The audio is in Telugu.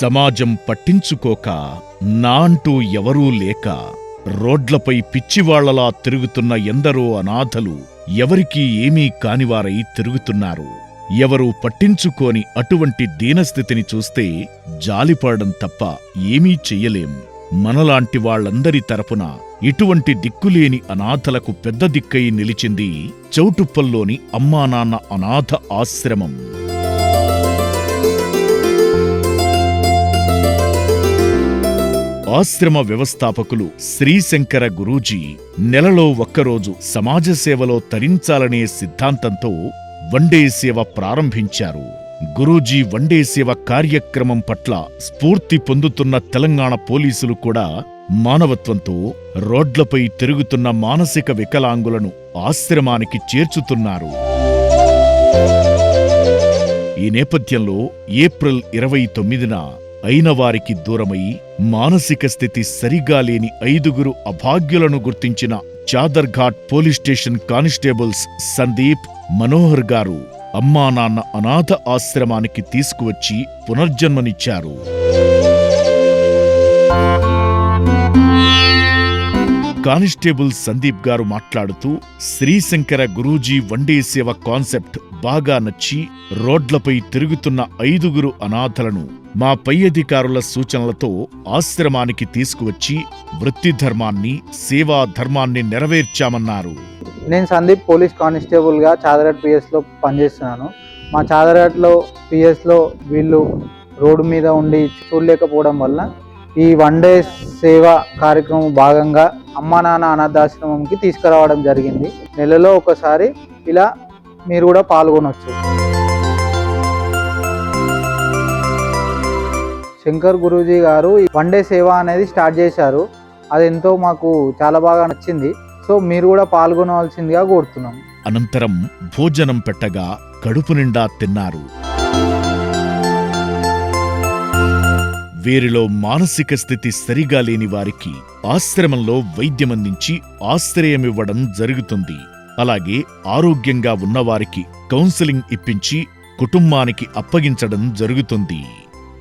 సమాజం పట్టించుకోక నా అంటూ ఎవరూ లేక రోడ్లపై పిచ్చివాళ్లలా తిరుగుతున్న ఎందరో అనాథలు ఎవరికీ ఏమీ కానివారై తిరుగుతున్నారు. ఎవరూ పట్టించుకోని అటువంటి దీనస్థితిని చూస్తే జాలిపడడం తప్ప ఏమీ చెయ్యలేం. మనలాంటి వాళ్లందరి తరపున ఇటువంటి దిక్కులేని అనాథలకు పెద్ద దిక్కై నిలిచింది చౌటుప్పల్లోని అమ్మానాన్న అనాథ ఆశ్రమం. ఆశ్రమ వ్యవస్థాపకులు శ్రీశంకర గురూజీ నెలలో ఒక్కరోజు సమాజ సేవలో తరించాలనే సిద్ధాంతంతో వన్డే సేవ ప్రారంభించారు. గురూజీ వన్డే సేవ కార్యక్రమం పట్ల స్ఫూర్తి పొందుతున్న తెలంగాణ పోలీసులు కూడా మానవత్వంతో రోడ్లపై తిరుగుతున్న మానసిక వికలాంగులను ఆశ్రమానికి చేర్చుతున్నారు. ఈ నేపథ్యంలో ఏప్రిల్ 29న అయినవారికి దూరమై మానసిక స్థితి సరిగా లేని 5 అభాగ్యులను గుర్తించిన Chaderghat police station constables Sandeep, Manohar గారు అమ్మానాన్న అనాథ ఆశ్రమానికి తీసుకువచ్చి పునర్జన్మనిచ్చారు. కానిస్టేబుల్ సందీప్ గారు మాట్లాడుతూ శ్రీశంకర గురూజీ వన్డే సేవ కాన్సెప్ట్ బాగా నచ్చి రోడ్లపై తిరుగుతున్న 5 అనాథలను మా పై అధికారుల సూచనలతో ఆశ్రమానికి తీసుకువచ్చి వృత్తి ధర్మాన్ని, సేవా ధర్మాన్ని నెరవేర్చామన్నారు. నేను సందీప్ పోలీస్ కానిస్టేబుల్గా చాదరాట్ పిఎస్లో పనిచేస్తున్నాను. మా చాదరాట్లో పిఎస్లో వీళ్ళు రోడ్డు మీద ఉండి చూడలేకపోవడం వల్ల ఈ వన్డే సేవ కార్యక్రమం భాగంగా అమ్మానాన్న అనాథాశ్రమంకి తీసుకురావడం జరిగింది. నెలలో ఒకసారి ఇలా మీరు కూడా పాల్గొనవచ్చు. శంకర్ గురూజీ గారు వన్డే సేవ అనేది స్టార్ట్ చేశారు. అది ఎంతో మాకు చాలా బాగా నచ్చింది. సో మీరు కూడా పాల్గొనవలసిందిగా కోరుతున్నాం. అనంతరం భోజనం పెట్టగా కడుపు నిండా తిన్నారు. వీరిలో మానసిక స్థితి సరిగా లేని వారికి ఆశ్రమంలో వైద్యమందించి ఆశ్రయమివ్వడం జరుగుతుంది. అలాగే ఆరోగ్యంగా ఉన్నవారికి కౌన్సిలింగ్ ఇప్పించి కుటుంబానికి అప్పగించడం జరుగుతుంది.